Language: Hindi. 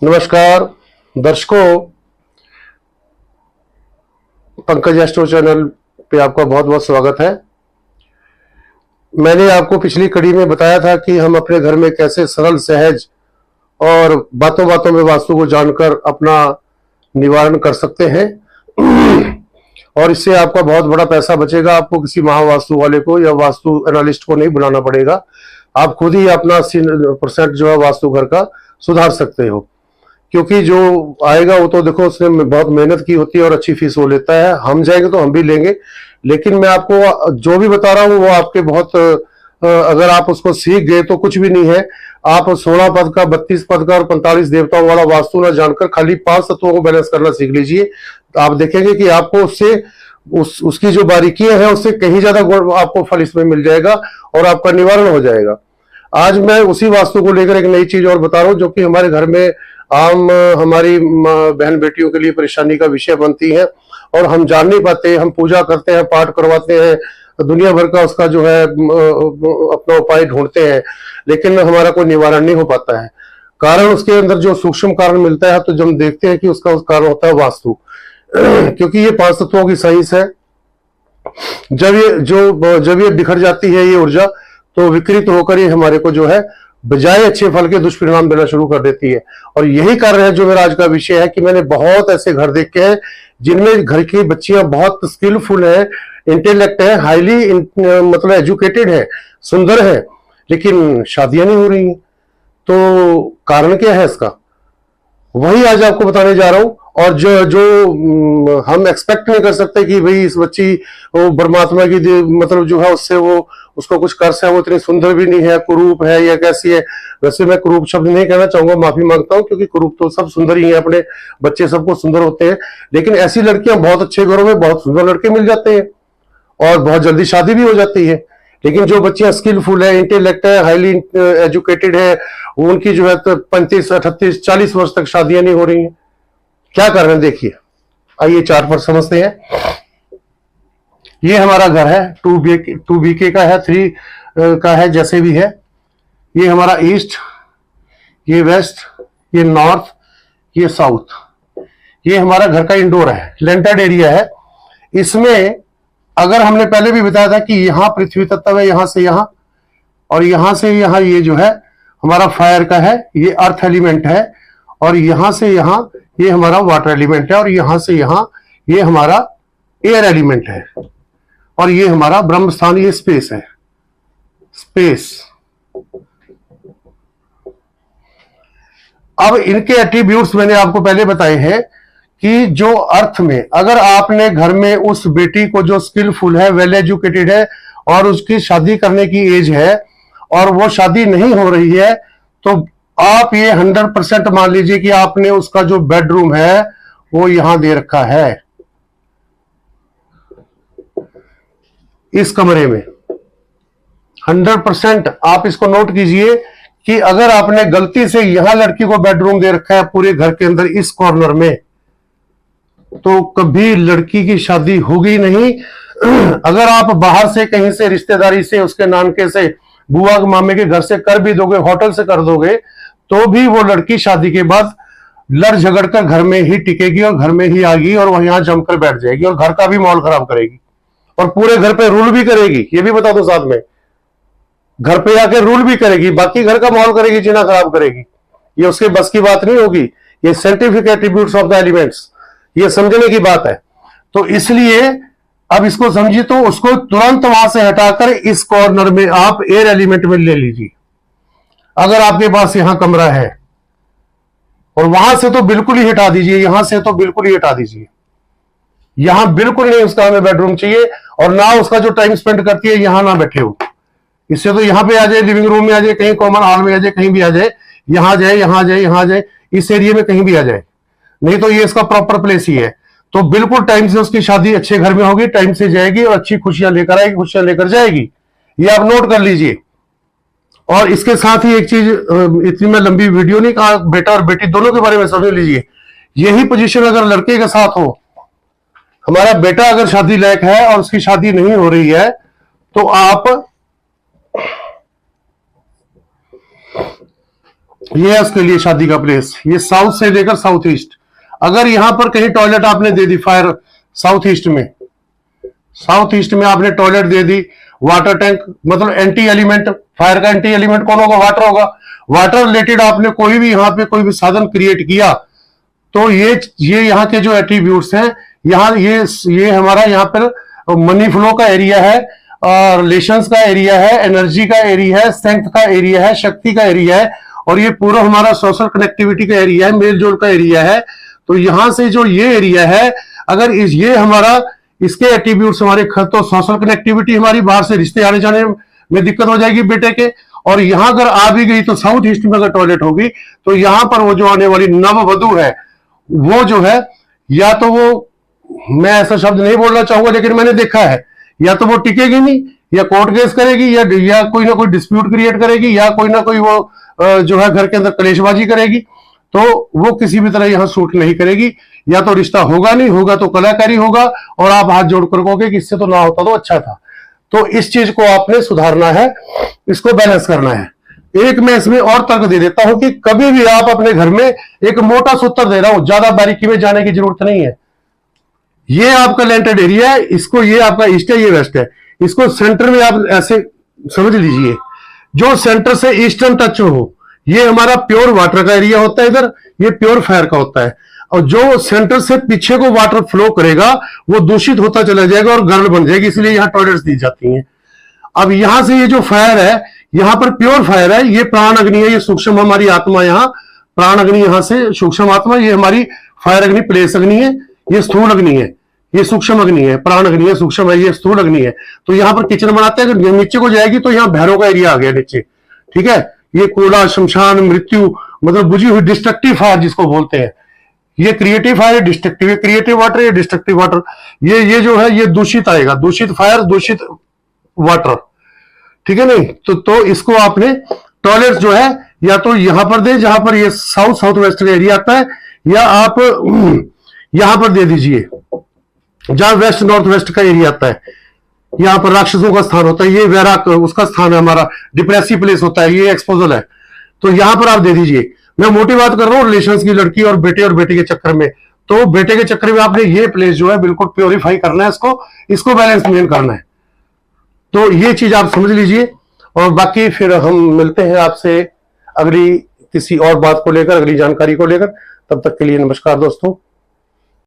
नमस्कार दर्शकों, पंकज एस्ट्रो चैनल पे आपका बहुत बहुत स्वागत है। मैंने आपको पिछली कड़ी में बताया था कि हम अपने घर में कैसे सरल सहज और बातों बातों में वास्तु को जानकर अपना निवारण कर सकते हैं और इससे आपका बहुत बड़ा पैसा बचेगा। आपको किसी महावास्तु वाले को या वास्तु एनालिस्ट को नहीं बुलाना पड़ेगा। आप खुद ही अपना 80% जो है वास्तु घर का सुधार सकते हो, क्योंकि जो आएगा वो तो देखो उसने बहुत मेहनत की होती है और अच्छी फीस वो लेता है। हम जाएंगे तो हम भी लेंगे, लेकिन मैं आपको जो भी बता रहा हूँ वो आपके बहुत अगर आप उसको सीख गए तो कुछ भी नहीं है। आप 16 पद का, 32 पद का और 45 देवताओं वाला वास्तु ना जानकर खाली 5 तत्वों को बैलेंस करना सीख लीजिए। तो आप देखेंगे कि आपको उससे उसकी जो बारीकियां हैं उससे कहीं ज्यादा आपको फल इसमें मिल जाएगा और आपका निवारण हो जाएगा। आज मैं उसी वास्तु को लेकर एक नई चीज और बता रहा हूँ जो कि हमारे घर में आम हमारी बहन बेटियों के लिए परेशानी का विषय बनती है और हम जान नहीं पाते। हम पूजा करते हैं, पाठ करवाते हैं, दुनिया भर का उसका जो है अपना उपाय ढूंढते हैं, लेकिन हमारा कोई निवारण नहीं हो पाता है। कारण उसके अंदर जो सूक्ष्म कारण मिलता है तो जब हम देखते हैं कि उसका कारण होता है वास्तु क्योंकि ये 5 तत्वों की साइंस है। जब ये बिखर जाती है ये ऊर्जा, तो विकृत होकर ये हमारे को जो है बजाय अच्छे फल के दुष्परिणाम देना शुरू कर देती है। और यही कारण है जो मेरा आज का विषय है कि मैंने बहुत ऐसे घर देखे हैं जिनमें घर की बच्चियां बहुत स्किलफुल है, इंटेलेक्ट है, हाईली मतलब एजुकेटेड है, सुंदर है, लेकिन शादियां नहीं हो रही हैं। तो कारण क्या है इसका, वही आज आपको बताने जा रहा हूं। और जो हम एक्सपेक्ट नहीं कर सकते कि भाई इस बच्ची वो परमात्मा की मतलब जो है उससे वो उसको कुछ कर्स है, वो इतनी सुंदर भी नहीं है, कुरूप है या कैसी है। वैसे मैं कुरूप शब्द नहीं कहना चाहूंगा, माफी मांगता हूं, क्योंकि कुरूप तो सब सुंदर ही है, अपने बच्चे सबको सुंदर होते हैं। लेकिन ऐसी लड़कियां बहुत अच्छे घरों में बहुत सुंदर लड़के मिल जाते हैं और बहुत जल्दी शादी भी हो जाती है। लेकिन जो बच्चियां स्किलफुल है, इंटेलेक्ट है, हाईली एजुकेटेड है, उनकी जो है 35, 38, 40 वर्ष तक शादियां नहीं हो रही हैं। क्या कारण है देखिए, आइए चार्ट पर समझते हैं। ये हमारा घर है, 2 BK का है, 3 का है, जैसे भी है। ये हमारा ईस्ट, ये वेस्ट, ये नॉर्थ, ये साउथ। ये हमारा घर का इंडोर है, लेंटेड एरिया है। इसमें अगर हमने पहले भी बताया था कि यहां पृथ्वी तत्व है, यहां से यहां और यहां से यहां ये जो है हमारा फायर का है, ये अर्थ एलिमेंट है, और यहां से यहां ये हमारा वाटर एलिमेंट है, और यहां से यहां ये हमारा एयर एलिमेंट है, और ये हमारा ब्रह्म स्थान, ये स्पेस है, स्पेस। अब इनके एट्रीब्यूट्स मैंने आपको पहले बताए हैं कि जो अर्थ में अगर आपने घर में उस बेटी को जो स्किलफुल है, वेल एजुकेटेड है और उसकी शादी करने की एज है और वो शादी नहीं हो रही है, तो आप ये 100% मान लीजिए कि आपने उसका जो बेडरूम है वो यहां दे रखा है, इस कमरे में। 100% आप इसको नोट कीजिए कि अगर आपने गलती से यहां लड़की को बेडरूम दे रखा है पूरे घर के अंदर इस कॉर्नर में, तो कभी लड़की की शादी होगी नहीं। अगर आप बाहर से कहीं से रिश्तेदारी से, उसके नानके से, बुआ मामे के घर से कर भी दोगे, होटल से कर दोगे, तो भी वो लड़की शादी के बाद लड़ झगड़ कर घर में ही टिकेगी और घर में ही आएगी और वहां जमकर बैठ जाएगी और घर का भी माहौल खराब करेगी और पूरे घर पे रूल भी करेगी। ये भी बता दो साथ में, घर पे आके रूल भी करेगी, बाकी घर का माहौल करेगी, जीना खराब करेगी। ये उसके बस की बात नहीं होगी। ये scientific attributes of the elements, ये समझने की बात है। तो इसलिए अब इसको समझिए, तो उसको तुरंत वहां से हटाकर इस कॉर्नर में आप एयर एलिमेंट में ले लीजिए। अगर आपके पास यहां कमरा है, और वहां से तो बिल्कुल ही हटा दीजिए, यहां से तो बिल्कुल ही हटा दीजिए। यहां बिल्कुल नहीं उसका हमें बेडरूम चाहिए, और ना उसका जो टाइम स्पेंड करती है यहां ना बैठे हो। इससे तो यहां पे आ जाए, लिविंग रूम में आ जाए, कहीं कॉमन हॉल में आ जाए, कहीं भी आ जाए, यहां जाए, यहां जाए, यहां जाए, इस एरिया में कहीं भी आ जाए। नहीं तो ये इसका प्रॉपर प्लेस ही है। तो बिल्कुल टाइम से उसकी शादी अच्छे घर में होगी, टाइम से जाएगी और अच्छी खुशियां लेकर आएगी, खुशियां लेकर जाएगी। ये आप नोट कर लीजिए। और इसके साथ ही एक चीज, इतनी मैं लंबी वीडियो नहीं कहा, बेटा और बेटी दोनों के बारे में समझ लीजिए। यही पोजीशन अगर लड़के के साथ हो, हमारा बेटा अगर शादी लायक है और उसकी शादी नहीं हो रही है, तो आप ये है उसके लिए शादी का प्लेस। ये साउथ से लेकर साउथ ईस्ट, अगर यहां पर कहीं टॉयलेट आपने दे दी फायर साउथ ईस्ट में आपने टॉयलेट दे दी, वाटर टैंक मतलब एंटी एलिमेंट, फायर का एंटी एलिमेंट कौन होगा? वाटर होगा। वाटर रिलेटेड आपने कोई भी यहाँ पे कोई भी साधन क्रिएट किया, तो ये यहाँ के जो एट्रीब्यूट्स हैं, यहाँ ये हमारा यहाँ पर मनी फ्लो का एरिया है, और रिलेशंस का एरिया है, एनर्जी का एरिया है, स्ट्रेंथ का एरिया है, शक्ति का एरिया है, और ये पूरा हमारा सोशल कनेक्टिविटी का एरिया है, मेल जोल का एरिया है। तो यहां से जो ये एरिया है, अगर ये हमारा इसके एट्रीब्यूट्स हमारे तो सोशल कनेक्टिविटी हमारी, बाहर से रिश्ते आने जाने में दिक्कत हो जाएगी बेटे के। और यहां अगर आ भी गई तो साउथ ईस्ट में अगर टॉयलेट होगी, तो यहां पर वो जो आने वाली नववधु है, वो जो है, या तो वो, मैं ऐसा शब्द नहीं बोलना चाहूंगा लेकिन मैंने देखा है, या तो वो टिकेगी नहीं, या कोर्ट केस करेगी, या कोई ना कोई डिस्प्यूट क्रिएट करेगी, या कोई ना कोई वो जो है घर के अंदर कलेशबाजी करेगी, तो वो किसी भी तरह यहां सूट नहीं करेगी। या तो रिश्ता होगा नहीं, होगा तो कलाकारी होगा, और आप हाथ जोड़कर कहोगे कि इससे तो ना होता तो अच्छा था। तो इस चीज को आपने सुधारना है, इसको बैलेंस करना है। एक मैं इसमें और तर्क दे देता हूं कि कभी भी आप अपने घर में, एक मोटा सूत्र दे रहा हूं, ज्यादा बारीकी में जाने की जरूरत नहीं है। ये आपका लैंटेड एरिया है, इसको, ये आपका ईस्ट है, ये वेस्ट है, इसको सेंटर में आप ऐसे समझ लीजिए, जो सेंटर से ईस्टर्न टच हो, ये हमारा प्योर वाटर का एरिया होता है, इधर ये प्योर फायर का होता है, और जो सेंटर से पीछे को वाटर फ्लो करेगा वो दूषित होता चला जाएगा और गर्ल बन जाएगी, इसलिए यहां टॉयलेट्स दी जाती हैं। अब यहां से ये जो फायर है, यहां पर प्योर फायर है, ये प्राण अग्नि है, ये सूक्ष्म हमारी आत्मा, यहाँ प्राण अग्नि, यहां से सूक्ष्म आत्मा, ये हमारी फायर अग्नि प्लेस अग्नि है, ये स्थूल अग्नि है, ये सूक्ष्म अग्नि है, प्राण अग्नि है, सूक्ष्म है, ये स्थूल अग्नि है। तो यहां पर किचन बनाते हैं, अगर नीचे को जाएगी तो यहाँ भैरव का एरिया आ गया नीचे, ठीक है। ये कूड़ा, शमशान, मृत्यु, मतलब बुझी हुई डिस्ट्रक्टिव फायर जिसको बोलते हैं, ये क्रिएटिव फायर, डिस्ट्रक्टिव, ये क्रिएटिव वाटर, ये डिस्ट्रक्टिव वाटर, ये जो है ये दूषित आएगा, दूषित फायर, दूषित वाटर, ठीक है। नहीं तो इसको आपने टॉयलेट जो है या तो यहां पर दे, जहां पर ये साउथ वेस्ट का एरिया आता है, या आप यहां पर दे दीजिए जहां वेस्ट नॉर्थ वेस्ट का एरिया आता है, यहाँ पर राक्षसों का स्थान होता है, ये वैराग उसका स्थान है, हमारा डिप्रेसिव प्लेस होता है, ये एक्सपोजल है, तो यहां पर आप दे दीजिए। मैं मोटी बात कर रहा हूँ रिलेशंस की, लड़की और बेटे के चक्कर में, तो बेटे के चक्कर में आपने ये प्लेस जो है बिल्कुल प्योरीफाई करना है, इसको बैलेंस मेंटेन करना है। तो ये चीज आप समझ लीजिए, और बाकी फिर हम मिलते हैं आपसे अगली किसी और बात को लेकर, अगली जानकारी को लेकर। तब तक के लिए नमस्कार दोस्तों।